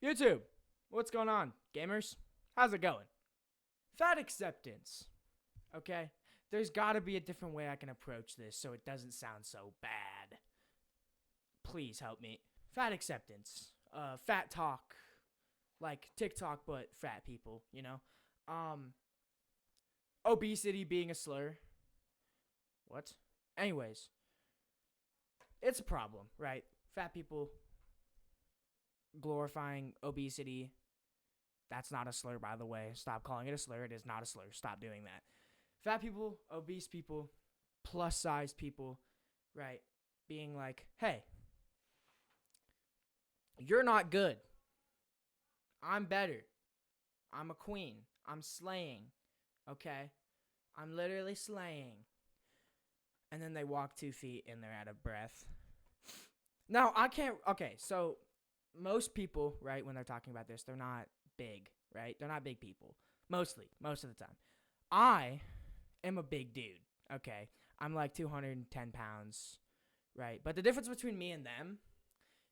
YouTube, what's going on, gamers? How's it going? Fat acceptance, okay? There's gotta be a different way I can approach this so it doesn't sound so bad. Please help me. Fat acceptance, fat talk, like TikTok but fat people, you know? Obesity being a slur. What? Anyways, it's a problem, right? Fat people glorifying obesity. That's not a slur, by the way. Stop calling it a slur. It is not a slur. Stop doing that. Fat people, obese people, plus-size people, right? Being like, hey, you're not good. I'm better. I'm a queen. I'm slaying. Okay? I'm literally slaying. And then they walk 2 feet and they're out of breath. Now, I can't... Okay, so most people, right, when they're talking about this, they're not big, right? They're not big people. Most of the time. I am a big dude, okay? I'm like 210 pounds, right? But the difference between me and them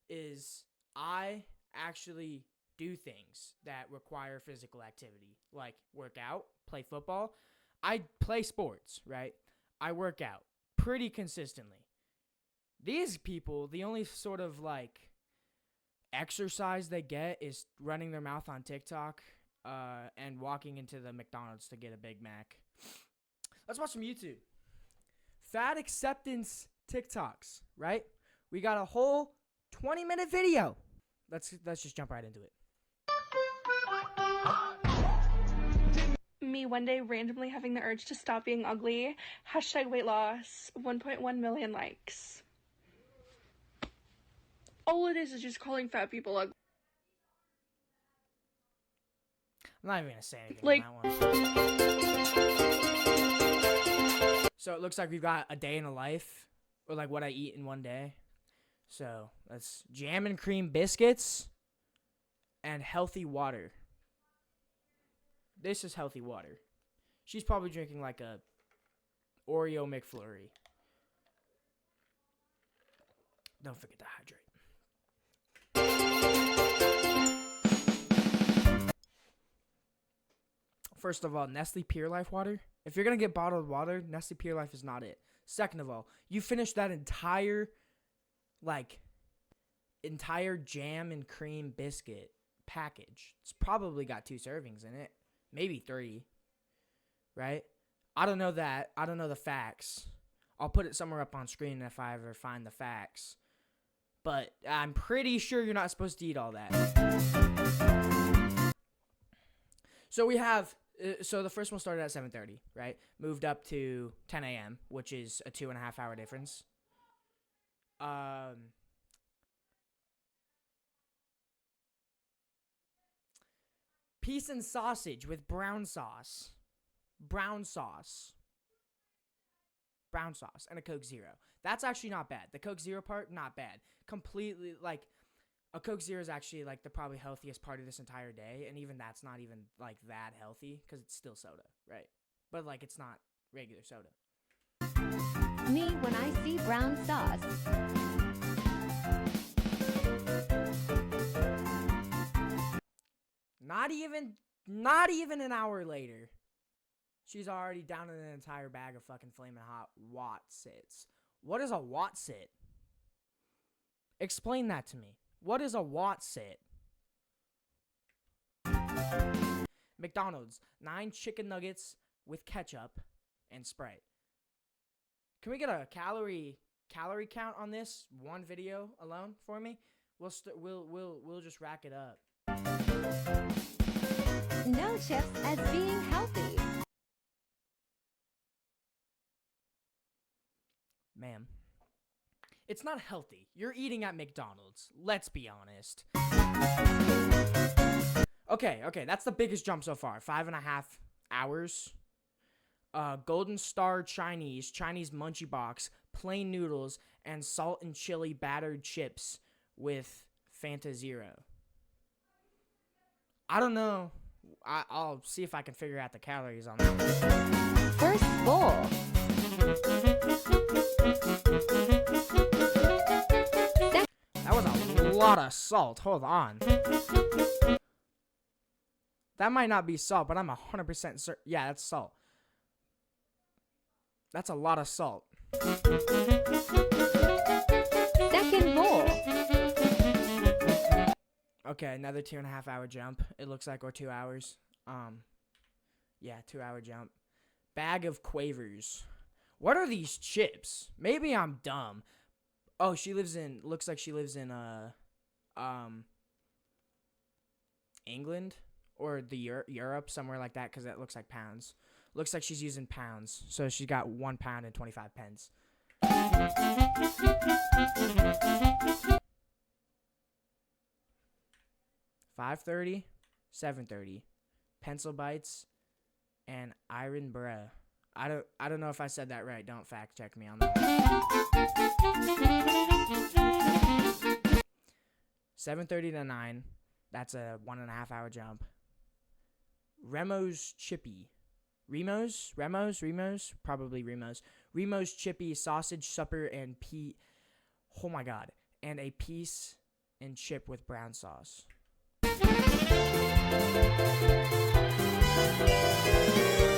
is I actually do things that require physical activity, like work out, play football. I play sports, right? I work out pretty consistently. These people, the only sort of like exercise they get is running their mouth on TikTok and walking into the McDonald's to get a Big Mac. Let's watch some YouTube. Fat acceptance TikToks, right? We got a whole 20-minute video. Let's just jump right into it. Me one day randomly having the urge to stop being ugly. Hashtag weight loss. 1.1 million likes. All it is just calling fat people ugly. I'm not even going to say anything Like, on that one. So it looks like we've got a day in a life, or like what I eat in one day. So that's jam and cream biscuits and healthy water. This is healthy water. She's probably drinking like a Oreo McFlurry. Don't forget to hydrate. First of all, Nestle Pure Life water. If you're going to get bottled water, Nestle Pure Life is not it. Second of all, you finished that entire jam and cream biscuit package. It's probably got 2 servings in it. Maybe 3. Right? I don't know that. I don't know the facts. I'll put it somewhere up on screen if I ever find the facts. But I'm pretty sure you're not supposed to eat all that. So we have... So the first one started at 7:30, right? Moved up to 10 a.m., which is a 2.5 hour difference. Peas and sausage with brown sauce. Brown sauce, and a Coke Zero. That's actually not bad. The Coke Zero part, not bad. Completely, like... A Coke Zero is actually, like, the probably healthiest part of this entire day, and even that's not even, like, that healthy, because it's still soda, right? But, like, it's not regular soda. Me when I see brown sauce. Not even an hour later, she's already down in an entire bag of fucking flaming hot Watsits. What is a Watsit? Explain that to me. What is a Watsit? McDonald's, 9 chicken nuggets with ketchup and Sprite. Can we get a calorie count on this one video alone for me? We'll just rack it up. No chips as being healthy. Ma'am. It's not healthy. You're eating at McDonald's. Let's be honest. Okay. That's the biggest jump so far. 5.5 hours. Golden Star Chinese Munchie Box, plain noodles, and salt and chili battered chips with Fanta Zero. I don't know. I'll see if I can figure out the calories on that. First bowl. That was a lot of salt. Hold on. That might not be salt, but I'm 100% certain. Yeah, that's salt. That's a lot of salt. Second bowl. Okay, another 2.5 hour jump. It looks like, or 2 hours. Yeah, 2 hour jump. Bag of Quavers. What are these chips? Maybe I'm dumb. Oh, looks like she lives in, England or Europe, somewhere like that, because that looks like pounds. Looks like she's using pounds, so she got 1 pound and 25 pence. 5:30, 7:30, pencil bites, and iron bruh. I don't know if I said that right. Don't fact check me on that. 7:30 to 9. That's a 1.5 hour jump. Remo's Chippy. Remos? Probably Remos. Remo's Chippy, sausage supper, and oh my god. And a piece and chip with brown sauce.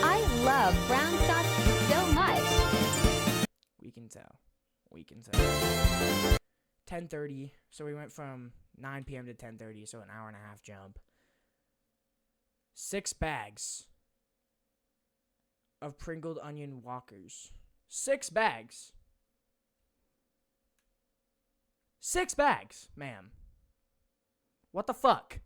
I love brown sauce so much. We can tell. 10:30. So we went from 9 p.m. to 10:30, so an hour and a half jump. 6 bags of Pringled onion Walkers. 6 bags. 6 bags, ma'am. What the fuck?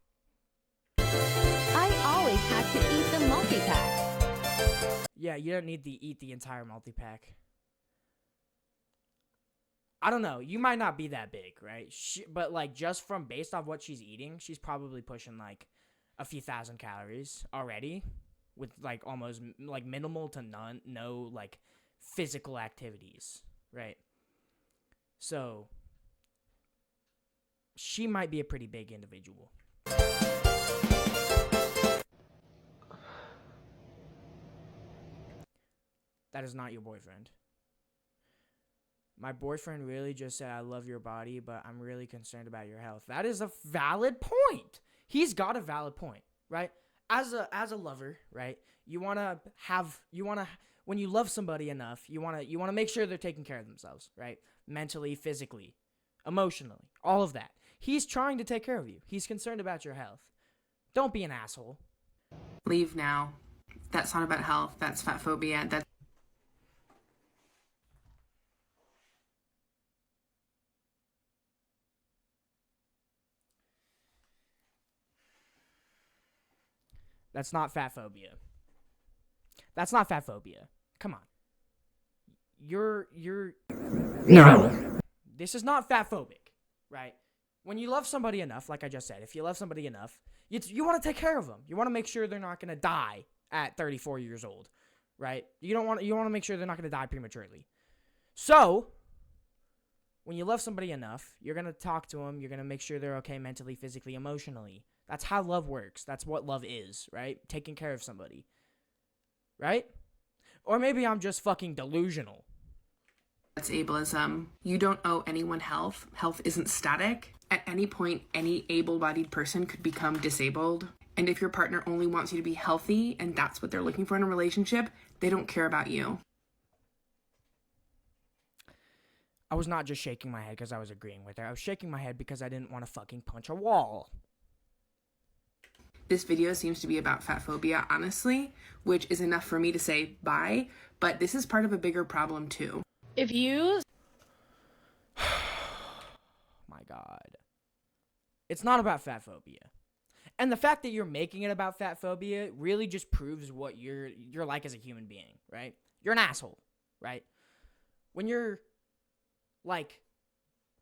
I always have to eat the multi-pack. Yeah, you don't need to eat the entire multi-pack. I don't know. You might not be that big, right? But, like, just from based off what she's eating, she's probably pushing, like, a few thousand calories already with, like, almost, like, minimal to no, like, physical activities, right? So, she might be a pretty big individual. That is not your boyfriend. My boyfriend really just said, I love your body, but I'm really concerned about your health. That is a valid point. He's got a valid point, right? As a lover, right? When you love somebody enough, you want to make sure they're taking care of themselves, right? Mentally, physically, emotionally, all of that. He's trying to take care of you. He's concerned about your health. Don't be an asshole. Leave now. That's not about health. That's fat phobia. That's not fat phobia. That's not fat phobia. Come on. You're No. This is not fat phobic, right? When you love somebody enough, like I just said, if you love somebody enough, you want to take care of them. You want to make sure they're not going to die at 34 years old, right? You want to make sure they're not going to die prematurely. So, when you love somebody enough, you're going to talk to them. You're going to make sure they're okay mentally, physically, emotionally. That's how love works. That's what love is, right? Taking care of somebody, right? Or maybe I'm just fucking delusional. That's ableism. You don't owe anyone health. Health isn't static. At any point, any able-bodied person could become disabled. And if your partner only wants you to be healthy and that's what they're looking for in a relationship, they don't care about you. I was not just shaking my head because I was agreeing with her. I was shaking my head because I didn't want to fucking punch a wall. This video seems to be about fat phobia, honestly, which is enough for me to say bye, but this is part of a bigger problem too. If you... My God. It's not about fat phobia. And the fact that you're making it about fat phobia really just proves what you're like as a human being, right? You're an asshole, right? When you're, like,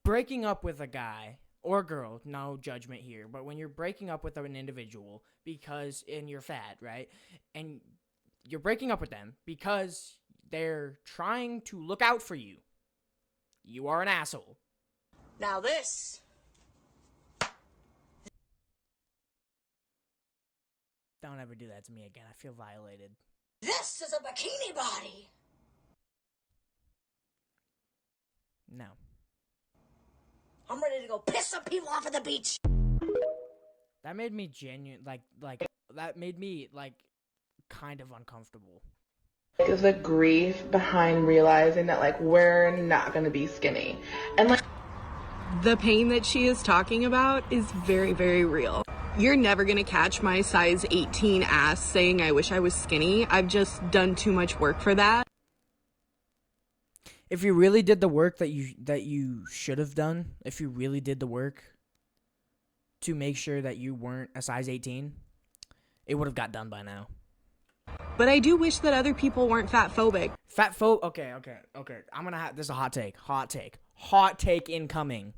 breaking up with a guy or girl, no judgment here, but when you're breaking up with an individual and you're fat, right? And you're breaking up with them because they're trying to look out for you. You are an asshole. Now this... Don't ever do that to me again. I feel violated. This is a bikini body! No. I'm ready to go piss some people off at the beach. That made me genuine, that made me, kind of uncomfortable. Is the grief behind realizing that, like, we're not gonna be skinny. And, like, The pain that she is talking about is very, very real. You're never gonna catch my size 18 ass saying I wish I was skinny. I've just done too much work for that. If you really did the work that you should have done, if you really did the work to make sure that you weren't a size 18, it would have got done by now. But I do wish that other people weren't fat phobic. Okay. I'm gonna have this is a hot take incoming.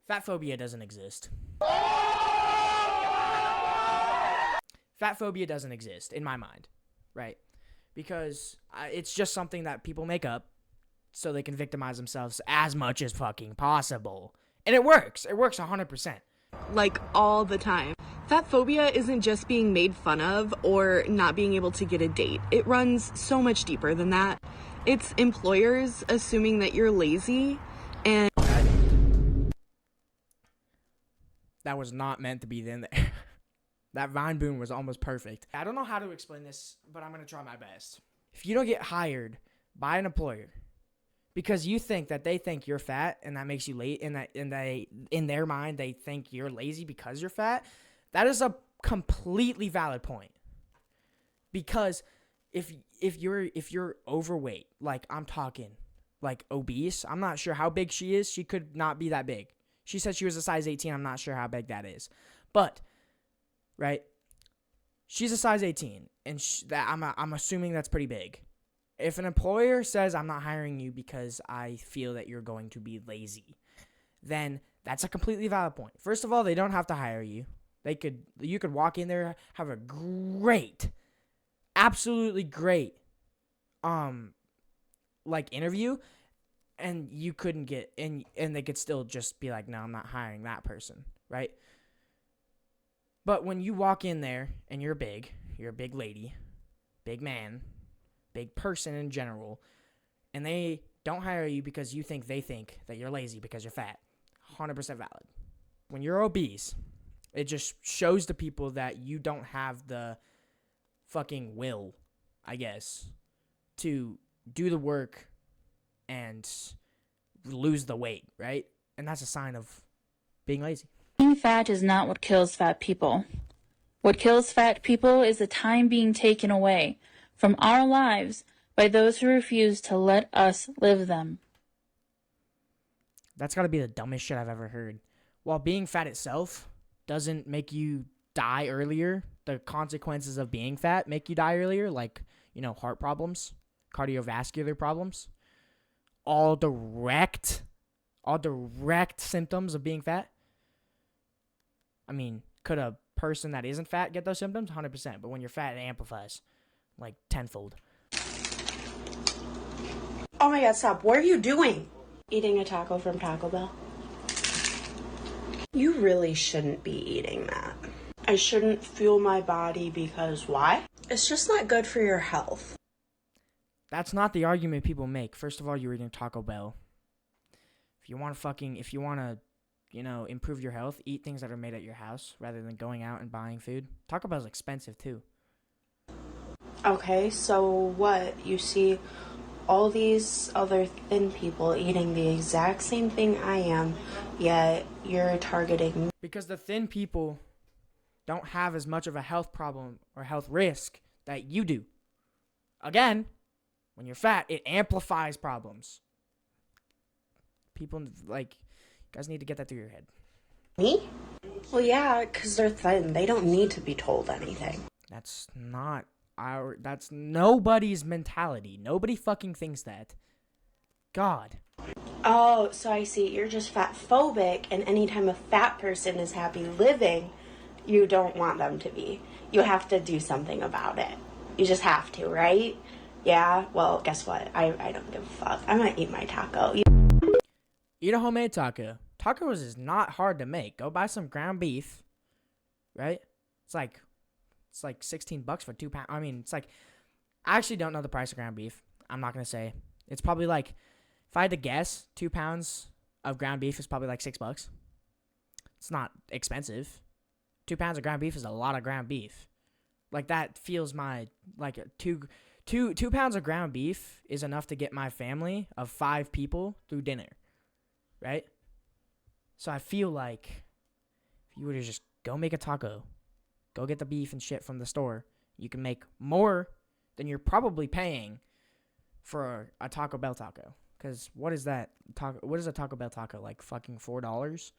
Fat phobia doesn't exist. Fat phobia doesn't exist in my mind, right? Because it's just something that people make up so they can victimize themselves as much as fucking possible. And it works. It works 100%. Like, all the time. Fat phobia isn't just being made fun of or not being able to get a date. It runs so much deeper than that. It's employers assuming that you're lazy and... That was not meant to be in there. That Vine boom was almost perfect. I don't know how to explain this, but I'm going to try my best. If you don't get hired by an employer because you think that they think you're fat and that makes you late, and in their mind they think you're lazy because you're fat, that is a completely valid point. Because if you're overweight, like I'm talking like obese, I'm not sure how big she is. She could not be that big. She said she was a size 18. I'm not sure how big that is. But right? She's a size 18, and I'm assuming that's pretty big. If an employer says, I'm not hiring you because I feel that you're going to be lazy, then that's a completely valid point. First of all, they don't have to hire you. You could walk in there, have a great, absolutely great, interview, and you couldn't get, and they could still just be like, no, I'm not hiring that person, right? But when you walk in there and you're a big lady, big man, big person in general, and they don't hire you because you think they think that you're lazy because you're fat, 100% valid. When you're obese, it just shows to people that you don't have the fucking will, I guess, to do the work and lose the weight, right? And that's a sign of being lazy. Being fat is not what kills fat people. What kills fat people is the time being taken away from our lives by those who refuse to let us live them. That's got to be the dumbest shit I've ever heard. While being fat itself doesn't make you die earlier, the consequences of being fat make you die earlier, like, heart problems, cardiovascular problems, all direct symptoms of being fat. I mean, could a person that isn't fat get those symptoms? 100%. But when you're fat, it amplifies like tenfold. Oh my god, stop. What are you doing? Eating a taco from Taco Bell. You really shouldn't be eating that. I shouldn't fuel my body because why? It's just not good for your health. That's not the argument people make. First of all, you're eating Taco Bell. If you want to improve your health, eat things that are made at your house rather than going out and buying food. Taco Bell's expensive too. Okay, so what? You see all these other thin people eating the exact same thing I am, yet you're targeting me. Because the thin people don't have as much of a health problem or health risk that you do. Again, when you're fat, it amplifies problems. People, you guys need to get that through your head. Me? Well, yeah, because they're thin. They don't need to be told anything. That's nobody's mentality. Nobody fucking thinks that. God. Oh, so I see. You're just fat phobic, and anytime a fat person is happy living, you don't want them to be. You have to do something about it. You just have to, right? Yeah? Well, guess what? I don't give a fuck. I'm gonna eat my taco. Eat a homemade taco. Tacos is not hard to make. Go buy some ground beef, right? It's like $16 for 2 pounds. I mean, I actually don't know the price of ground beef. I'm not going to say. It's probably like If I had to guess, 2 pounds of ground beef is probably like $6. It's not expensive. 2 pounds of ground beef is a lot of ground beef. Like that feels like 2 pounds of ground beef is enough to get my family of 5 people through dinner, right? So I feel like if you were to just go make a taco, go get the beef and shit from the store, you can make more than you're probably paying for a Taco Bell taco. Because what is that? What is a Taco Bell taco? Like fucking $4?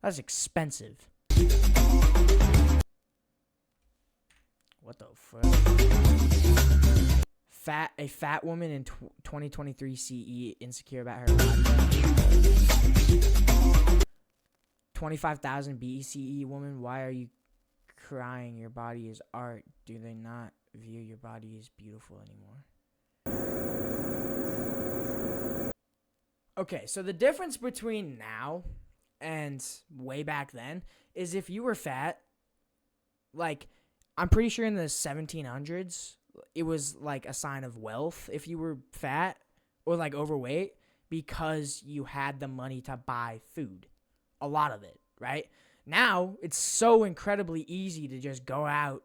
That's expensive. What the fuck? A fat woman in 2023 CE insecure about her body. 25,000 BCE woman, why are you crying? Your body is art. Do they not view your body as beautiful anymore? Okay, so the difference between now and way back then is if you were fat, like, I'm pretty sure in the 1700s, it was like a sign of wealth if you were fat or like overweight because you had the money to buy food. A lot of it, right? Now, it's so incredibly easy to just go out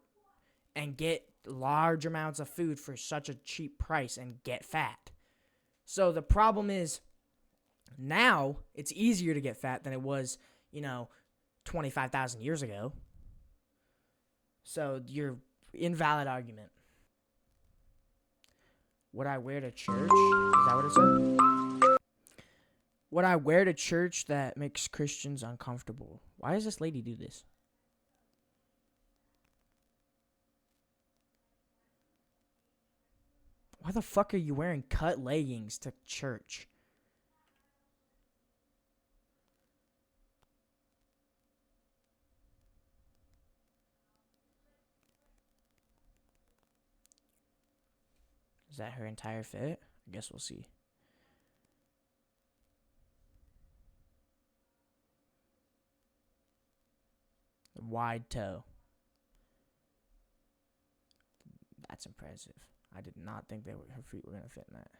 and get large amounts of food for such a cheap price and get fat. So the problem is now it's easier to get fat than it was, 25,000 years ago. So you're invalid argument. Would I wear to church? Is that what it said? Would I wear to church that makes Christians uncomfortable? Why does this lady do this? Why the fuck are you wearing cut leggings to church? Is that her entire fit? I guess we'll see. Wide toe. That's impressive. I did not think her feet were going to fit in that.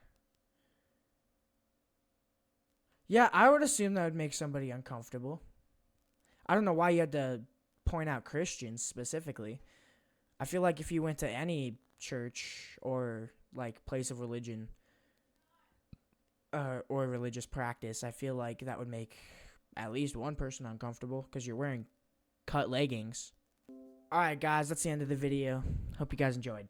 Yeah, I would assume that would make somebody uncomfortable. I don't know why you had to point out Christians specifically. I feel like if you went to any church or like place of religion or religious practice, I feel like that would make at least one person uncomfortable because you're wearing cut leggings. Alright guys, that's the end of the video. Hope you guys enjoyed.